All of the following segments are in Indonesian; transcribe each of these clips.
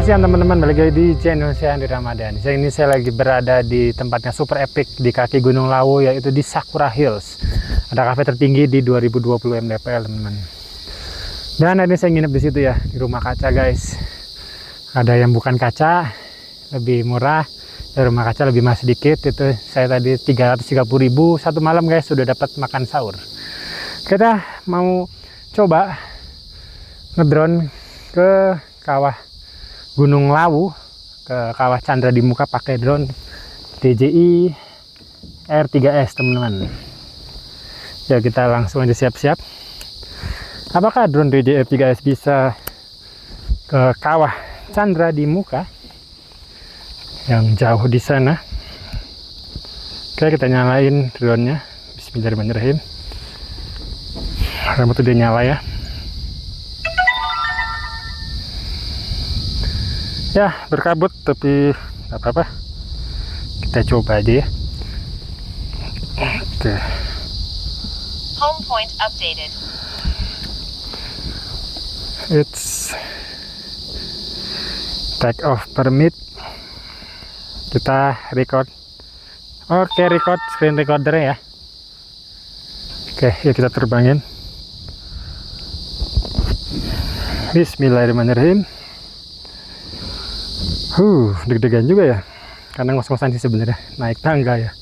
siang teman-teman, balik lagi di channel saya Andi Ramadan. Ini saya lagi berada di tempatnya super epic di kaki Gunung Lawu, yaitu di Sakura Hills. Ada kafe tertinggi di 2020 mdpl teman-teman. Dan hari ini saya nginep di situ ya, di rumah kaca guys. Ada yang bukan kaca, lebih murah. Dari rumah kaca lebih mahal sedikit. Itu saya tadi 330.000 satu malam guys, sudah dapat makan sahur. Kita mau coba ngedrone ke kawah Gunung Lawu, ke kawah Chandra di Muka pakai drone DJI R3S teman-teman. Ya kita langsung aja siap-siap. Apakah drone DJI R3S bisa ke kawah Chandra di Muka yang jauh di sana? Oke, kita nyalain drone-nya. Bismillahirrahmanirrahim. Rambut udah nyala ya. Ya, berkabut tapi nggak apa-apa. Kita coba aja ya. Oke. Home point updated. It's take off permit. Kita record. Oke, record screen recorder ya. Oke, yuk kita terbangin. Bismillahirrahmanirrahim. Deg-degan juga ya, karena ngos-ngosan sih sebenarnya, naik tangga ya.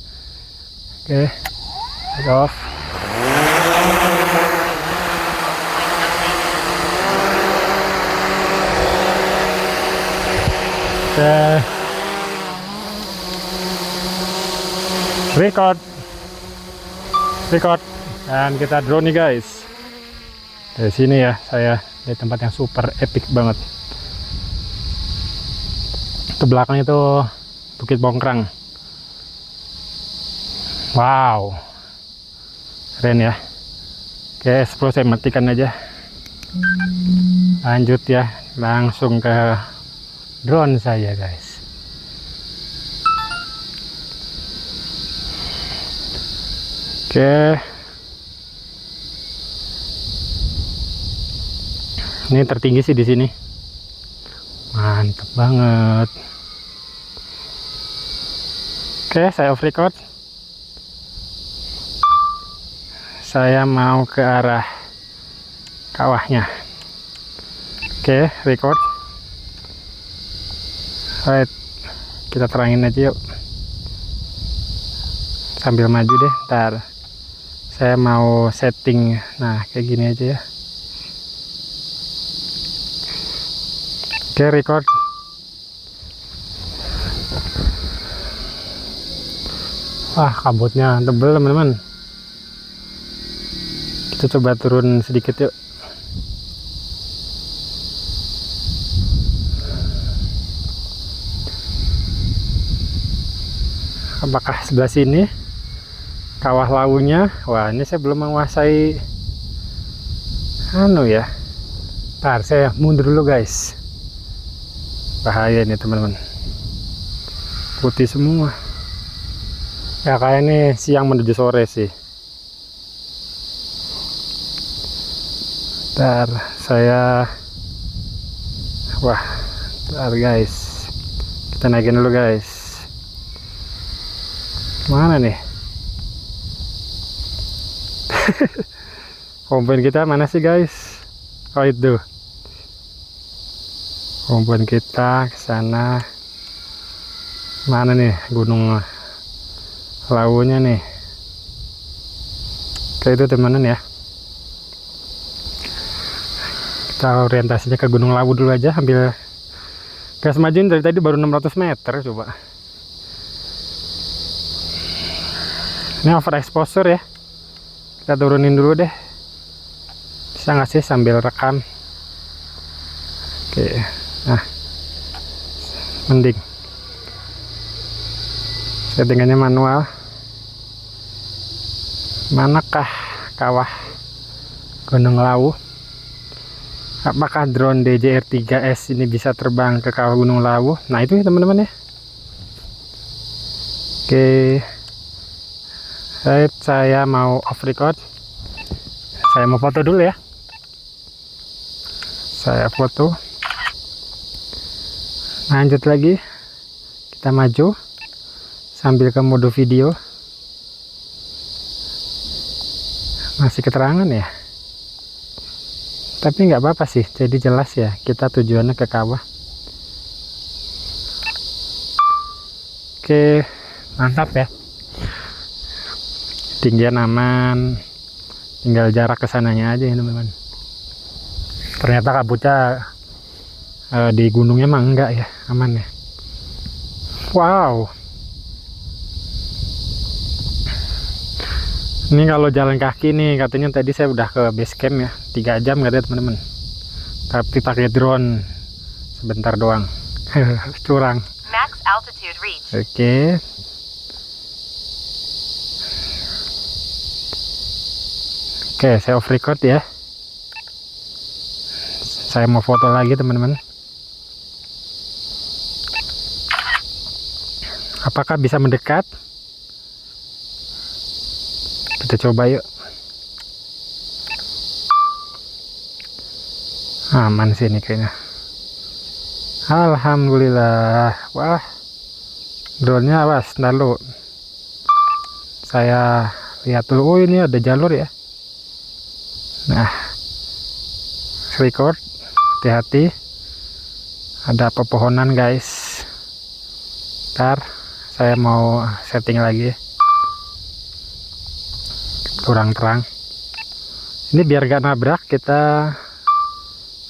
Oke, take off. Oke, record, dan kita drone nih guys. Dari sini ya, saya di tempat yang super epic banget. Ke belakang itu Bukit Bongkrang. Wow, keren ya. Oke, 10 saya matikan aja. Lanjut ya, langsung ke drone saya guys. Oke, ini tertinggi sih di sini. Mantap banget. Oke, saya off record. Saya mau ke arah kawahnya. Oke, record. Right. Kita terangin aja yuk. Sambil maju deh, ntar. Saya mau setting, nah kayak gini aja ya. Oke, record. Wah, kabutnya tebel teman-teman. Kita coba turun sedikit yuk. Apakah sebelah sini kawah lawunya? Wah, ini saya belum menguasai ya. Ntar saya mundur dulu guys. Bahaya nih teman-teman, putih semua ya, kayak ini siang menuju sore sih. Ntar saya ntar guys, kita naikin dulu guys. Mana nih komponen kita mana sih guys? Oh itu komponen kita ke sana. Mana nih Gunung Lawunya nih? Kayak itu teman-teman ya. Kita orientasinya ke Gunung Lawu dulu aja, ambil gas majuin. Dari tadi baru 600 meter coba. Ini overexposure ya. Kita turunin dulu deh. Bisa nggak sih sambil rekam? Oke, nah mending settingannya manual. Manakah kawah Gunung Lawu? Apakah drone DJI R3S ini bisa terbang ke kawah Gunung Lawu? Nah itu ya teman-teman ya. Oke, saya mau off record. Saya mau foto dulu ya. Saya foto. Lanjut lagi, kita maju sambil ke mode video. Masih keterangan ya, tapi nggak apa-apa sih, jadi jelas ya kita tujuannya ke kawah. Oke, mantap ya, tinggian aman, tinggal jarak kesananya aja ya teman-teman. Ternyata kabutnya di gunungnya mah enggak ya, aman ya. Wow, ini kalau jalan kaki nih, katanya tadi saya udah ke base camp ya, 3 jam katanya teman-teman, tapi pakai drone sebentar doang. Curang. Max altitude reached. Oke. Oke, saya off record ya. Saya mau foto lagi teman-teman. Apakah bisa mendekat? Kita coba yuk. Aman sih ini kayaknya. Alhamdulillah. Wah, drone-nya awas, ntar lu. Saya lihat dulu. Oh, ini ada jalur ya. Nah, record, hati-hati. Ada pepohonan guys. Ntar saya mau setting lagi, kurang terang. Ini biar gak nabrak, kita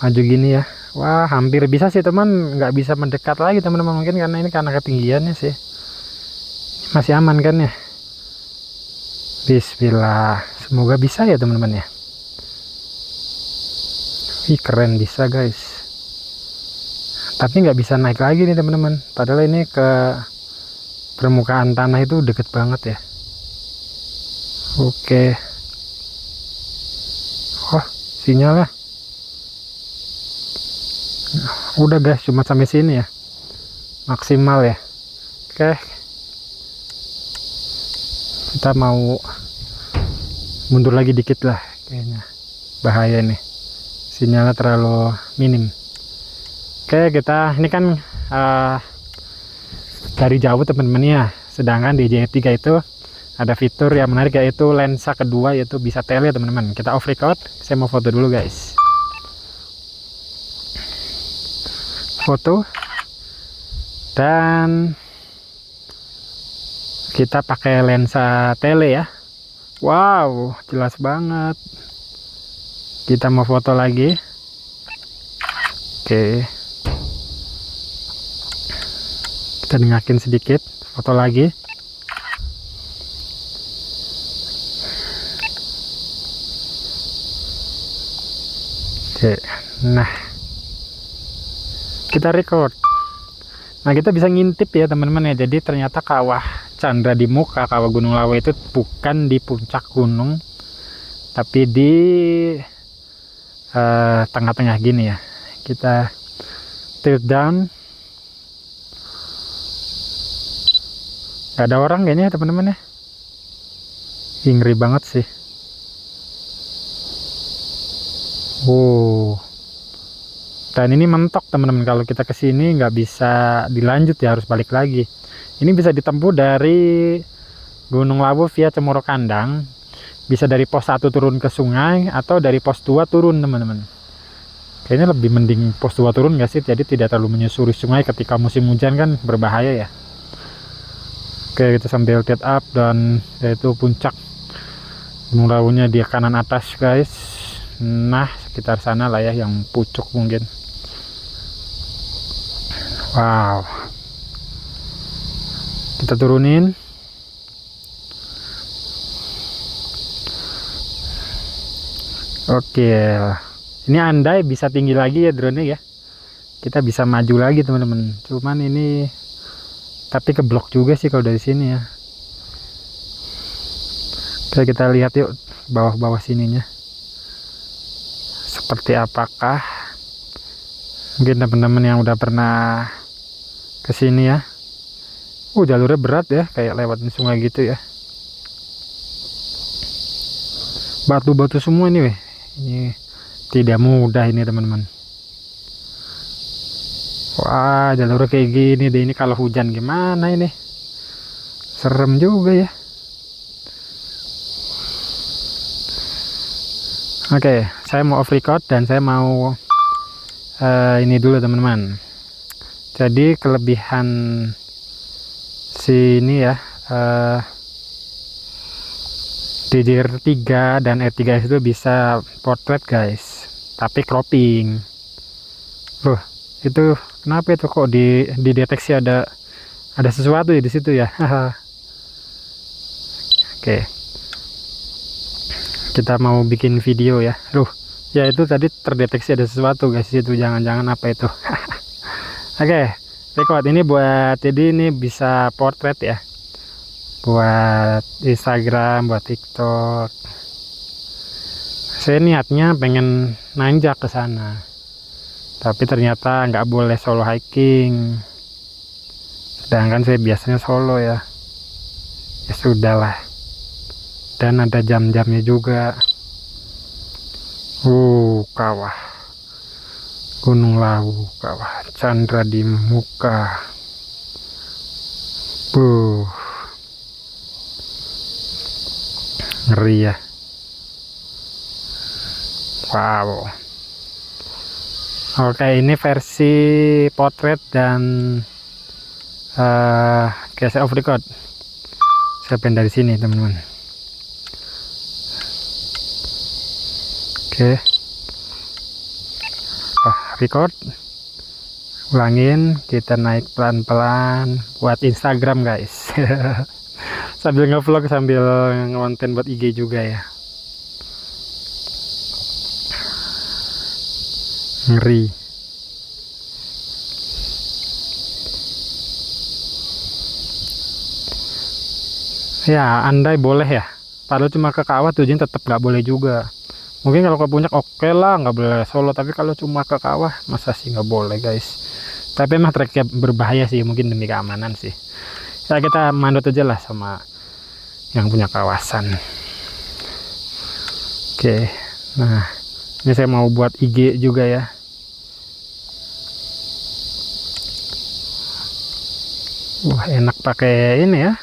maju gini ya. Wah, hampir bisa sih teman, nggak bisa mendekat lagi teman-teman, mungkin karena ini karena ketinggiannya sih. Masih aman kan ya. Bismillah, semoga bisa ya teman-teman ya. Ih, keren, bisa guys. Tapi nggak bisa naik lagi nih teman-teman, padahal ini ke permukaan tanah itu deket banget ya. Oke. Wah, sinyalnya udah guys, cuma sampai sini ya maksimal ya. Oke, kita mau mundur lagi dikit lah, kayaknya bahaya nih, sinyalnya terlalu minim. Oke, kita ini kan dari jauh teman-teman ya. Sedangkan di DJI 3 itu ada fitur yang menarik, yaitu lensa kedua, yaitu bisa tele teman-teman. Kita off record, saya mau foto dulu guys. Foto, dan kita pakai lensa tele ya. Wow, jelas banget. Kita mau foto lagi. Oke, kita dengakin sedikit, foto lagi. Oke, nah kita record. Nah, kita bisa ngintip ya teman-teman ya. Jadi ternyata kawah Chandra di Muka, kawah Gunung Lawu itu bukan di puncak gunung, tapi di tengah-tengah gini ya. Kita tilt down. Gak ada orang kayaknya teman-teman ya. Ngeri banget sih. Dan ini mentok teman-teman, kalau kita kesini nggak bisa dilanjut ya, harus balik lagi. Ini bisa ditempuh dari Gunung Lawu via Cemoro Kandang, bisa dari pos 1 turun ke sungai, atau dari pos 2 turun teman-teman. Kayaknya lebih mending pos 2 turun nggak sih, jadi tidak terlalu menyusuri sungai ketika musim hujan kan berbahaya ya. Oke, kita sambil lihat up, dan yaitu puncak Gunung Lawunya di kanan atas guys. Nah, sekitar sana lah ya, yang pucuk mungkin. Wow, kita turunin. Oke, ini andai bisa tinggi lagi ya drone ya, kita bisa maju lagi teman-teman. Cuman ini tapi keblok juga sih kalau dari sini ya. Oke, kita lihat yuk bawah-bawah sininya seperti apakah. Mungkin teman-teman yang udah pernah kesini ya. Jalurnya berat ya, kayak lewatin sungai gitu ya. Batu-batu semua ini weh. Ini tidak mudah ini teman-teman. Wah, jalur kayak gini deh, ini kalau hujan gimana ini? Serem juga ya. Oke, saya mau off record dan saya mau ini dulu teman-teman. Jadi kelebihan sini ya, DJR3 dan R3 itu bisa portrait guys, tapi cropping. Loh, itu kenapa itu kok dideteksi ada sesuatu ya di situ ya? Oke, kita mau bikin video ya. Loh, ya itu tadi terdeteksi ada sesuatu guys itu, jangan-jangan apa itu? Oke, record ini buat, jadi ini bisa portrait ya, buat Instagram, buat TikTok. Saya niatnya pengen nanjak ke sana, tapi ternyata nggak boleh solo hiking. Sedangkan saya biasanya solo ya. Ya sudahlah. Dan ada jam-jamnya juga. Kawah. Gunung Lawu, kawah Chandra di muka. Ngeri ya. Wow. Oke, ini versi portrait dan saya off record. Saya pengen dari sini teman-teman. Oke. Record. Ulangin, kita naik pelan-pelan buat Instagram guys. Sambil ngevlog, sambil ngonten buat IG juga ya. Ngeri. Ya, andai boleh ya. Padahal cuma ke kawah tujuan tetap nggak boleh juga. Mungkin kalau ke puncak oke lah, nggak boleh solo. Tapi kalau cuma ke kawah, masa sih nggak boleh guys. Tapi emang treknya berbahaya sih, mungkin demi keamanan sih. Ya kita manut aja lah sama yang punya kawasan. Oke, nah ini saya mau buat IG juga ya. Wah, enak pakai ini ya.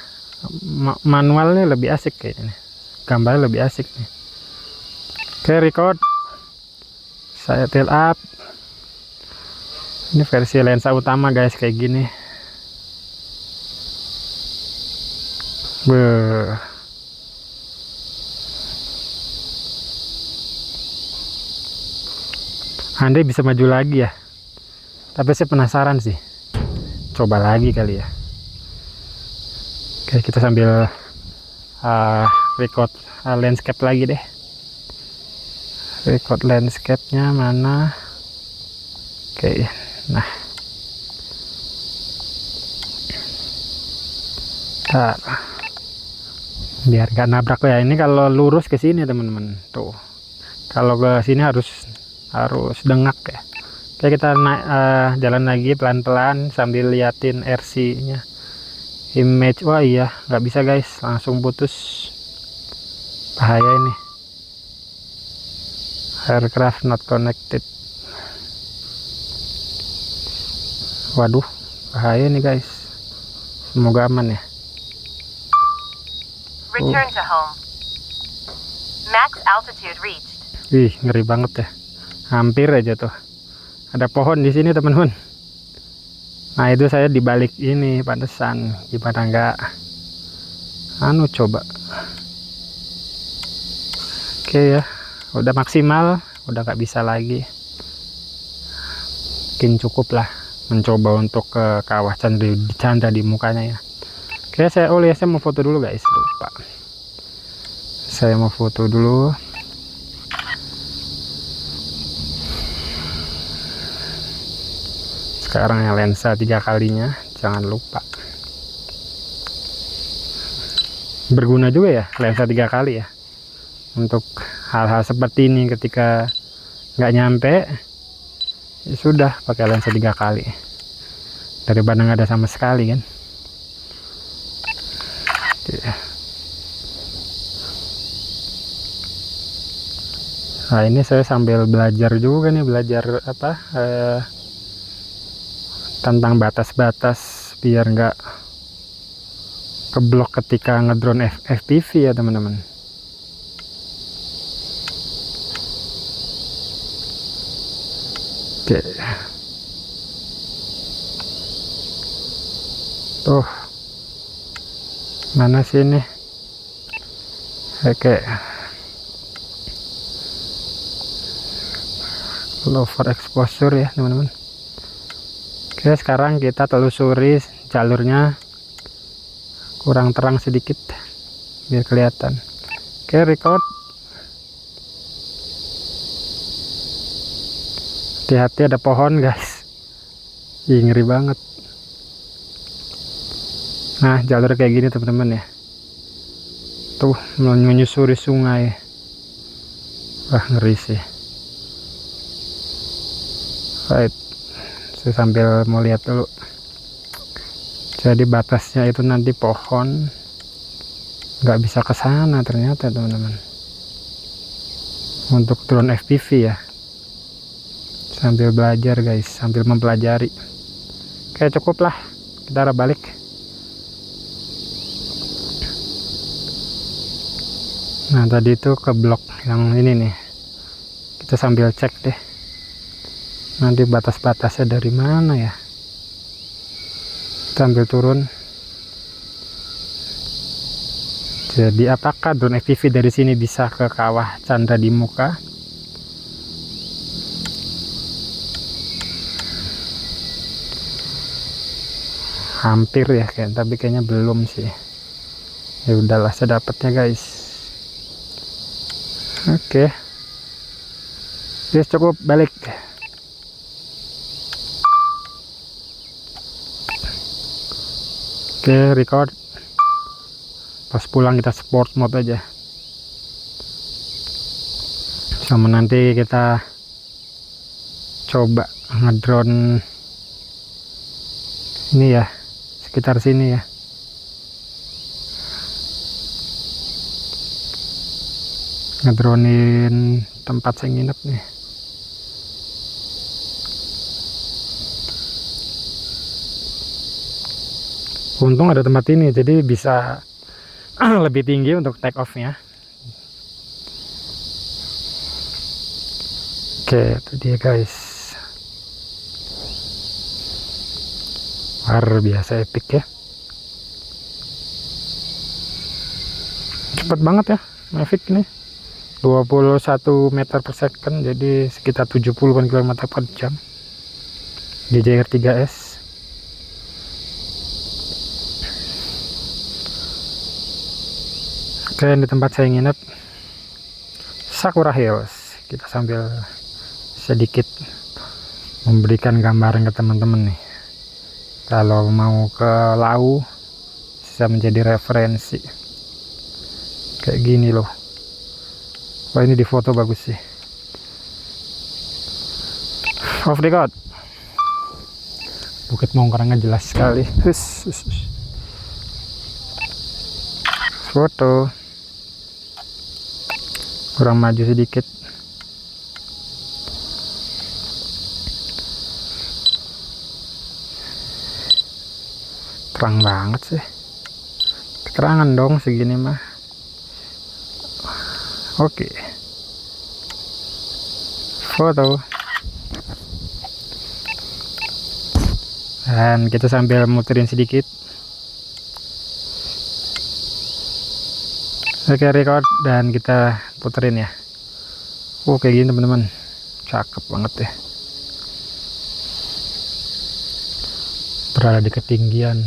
Manualnya lebih asik kayaknya nih. Gambarnya lebih asik nih. Oke, record. Saya tail up. Ini versi lensa utama guys, kayak gini. Beuh. Andai bisa maju lagi ya. Tapi saya penasaran sih. Coba lagi kali ya. Oke, kita sambil record landscape lagi deh. Record landscape-nya mana? Oke, nah. Bentar. Biar gak nabrak ya. Ini kalau lurus ke sini teman-teman. Tuh. Kalau ke sini harus dengak ya. Oke, kita naik jalan lagi pelan-pelan sambil liatin RC-nya. Image, wah iya, nggak bisa guys, langsung putus. Bahaya ini. Aircraft not connected. Waduh, bahaya nih guys. Semoga aman ya. Return to home. Max altitude reached. Wih, ngeri banget ya. Hampir aja tuh. Ada pohon di sini teman-teman. Nah itu saya dibalik ini pantesan, gimana nggak coba. Oke ya, udah maksimal, udah nggak bisa lagi. Mungkin cukup lah mencoba untuk ke kawah Chandra di mukanya ya. Oke, saya mau foto dulu guys, lupa. Saya mau foto dulu. Sekarang yang lensa 3 kalinya, jangan lupa. Berguna juga ya lensa 3 kali ya, untuk hal-hal seperti ini. Ketika nggak nyampe, ya sudah pakai lensa 3 kali daripada nggak ada sama sekali kan. Nah ini saya sambil belajar juga nih, belajar apa tentang batas-batas biar nggak keblok ketika ngedrone FPV ya teman-teman. Oke, tuh mana sih ini? Oke, low for exposure ya teman-teman. Oke, sekarang kita telusuri jalurnya, kurang terang sedikit biar kelihatan. Oke, record. Hati-hati ada pohon guys. Ih, ngeri banget. Nah, jalur kayak gini teman-teman ya. Tuh menyusuri sungai. Wah, ngeri sih. Right, saya sambil mau lihat dulu. Jadi batasnya itu nanti pohon, nggak bisa ke sana ternyata teman-teman. Untuk drone FPV ya. Sambil belajar guys, sambil mempelajari. Oke, cukup lah, kita arah balik. Nah, tadi itu ke blok yang ini nih, kita sambil cek deh nanti batas-batasnya dari mana ya. Kita ambil turun. Jadi apakah drone FPV dari sini bisa ke kawah Chandra di Muka? Hampir ya tapi kayaknya belum sih. Ya udahlah sedapatnya guys. Oke. Yes, cukup, balik. Oke, record. Pas pulang kita sport mode aja. Sama nanti kita coba ngedrone ini ya, sekitar sini ya. Ngedronein tempat saya nginep nih. Untung ada tempat ini, jadi bisa lebih tinggi untuk take off nya. Oke, itu dia guys. Luar biasa epic ya. Cepet banget ya Mavic ini. 21 meter per second, jadi sekitar 70 km per jam. DJI R3S. Oke, di tempat saya nginep Sakura Hills. Kita sambil sedikit memberikan gambaran ke teman-teman nih, kalau mau ke Lawu bisa menjadi referensi kayak gini loh. Wah, ini di foto bagus sih. Off record. Bukit Mongkarangnya jelas sekali. Foto. Kurang maju sedikit. Terang banget sih. Keterangan dong segini mah. Oke. Foto. Dan kita sambil muterin sedikit. Oke, record dan kita puterin ya. Kayak gini teman-teman. Cakep banget ya. Berada di ketinggian.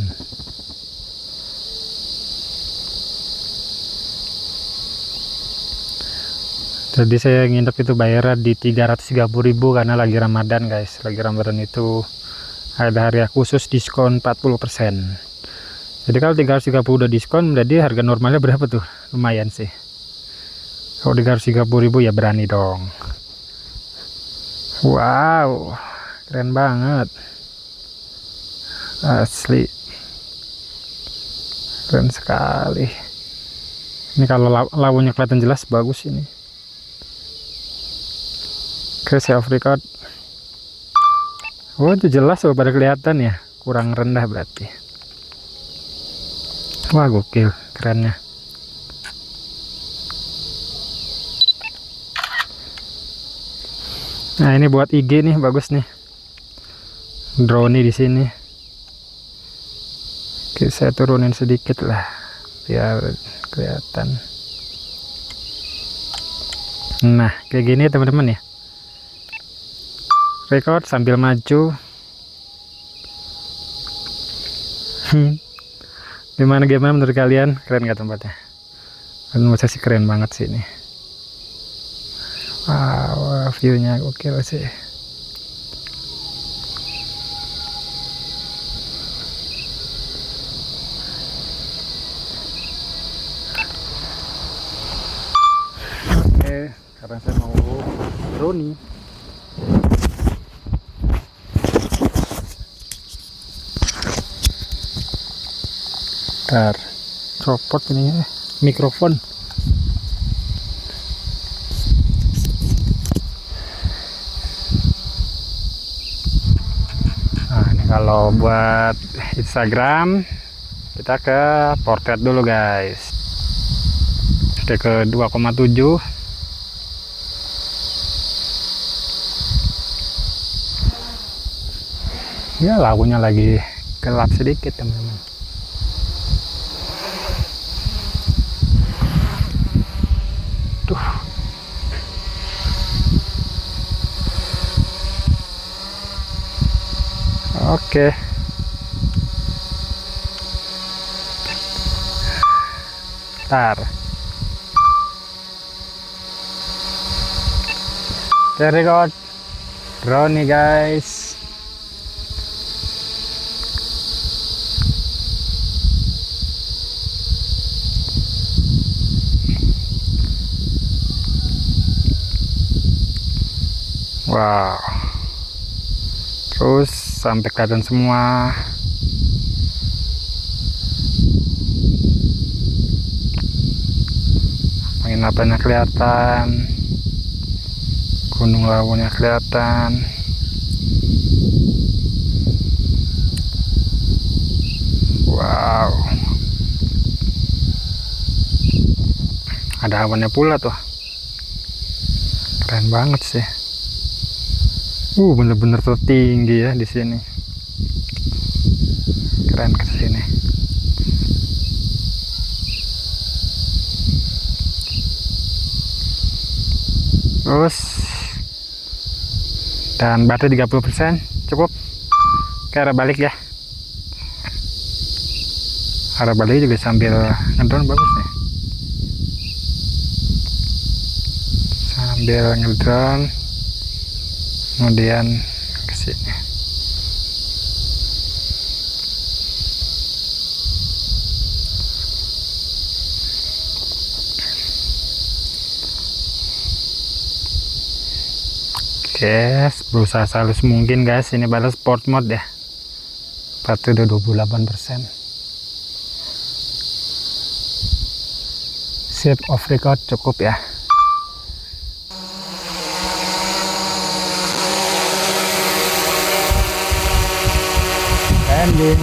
Jadi saya nginep itu bayar di 330.000 karena lagi Ramadan guys. Lagi Ramadan itu ada hari khusus diskon 40%. Jadi kalau 330 udah diskon, berarti harga normalnya berapa tuh? Lumayan sih. Kalau 330.000 ya berani dong. Wow, keren banget. Asli. Keren sekali. Ini kalau lawunya kelihatan jelas, bagus ini. Oke, saya off record. Oh, itu jelas loh, pada kelihatan ya. Kurang rendah berarti. Wah, gokil, kerennya. Nah, ini buat IG nih, bagus nih. Drone di sini. Oke, saya turunin sedikit lah biar kelihatan. Nah, kayak gini teman-teman ya. Record sambil maju. Gimana menurut kalian? Keren nggak tempatnya? Menurut saya sih keren banget sih ini. Wow, view-nya oke sih. Oke, sekarang saya mau drone. Bentar, copot ini mikrofon. Nah, ini kalau buat Instagram kita ke portrait dulu guys. Sudah ke 2,7. Ya, lagunya lagi gelap sedikit teman-teman. Tuh. Oke. Ntar. Oke, record drone nih guys. Wow, terus sampai kelihatan semua. Penginapannya kelihatan, Gunung Lawunya kelihatan. Wow, ada awannya pula tuh, keren banget sih. Bener-bener tertinggi ya di sini. Keren ke sini. Terus dan baterai 30% cukup. Ke arah balik ya. Arah balik juga sambil ngedrone bagus nih. Sambil ngedrone kemudian ke sini. Oke, berusaha halus mungkin guys. Ini baru sport mode ya. Baterai udah 28%. Save of record cukup ya. Landing.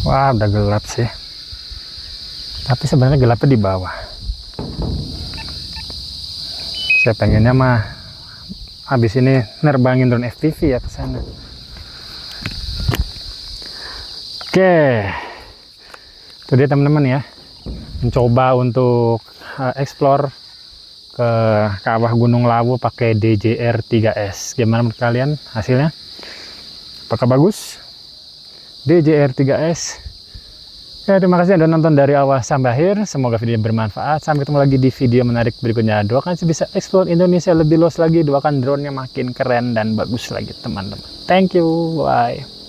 Wah, udah gelap sih. Tapi sebenarnya gelapnya di bawah. Saya pengennya mah habis ini nerbangin drone FPV ya ke sana. Oke. Itu dia teman-teman ya. Mencoba untuk explore ke kawah Gunung Lawu pakai DJR 3S. Gimana menurut kalian hasilnya? Apakah bagus? DJR 3S. Ya, terima kasih sudah nonton dari awal sampai akhir. Semoga video bermanfaat. Sampai ketemu lagi di video menarik berikutnya. Doakan saya bisa explore Indonesia lebih luas lagi. Doakan drone-nya makin keren dan bagus lagi teman-teman. Thank you. Bye.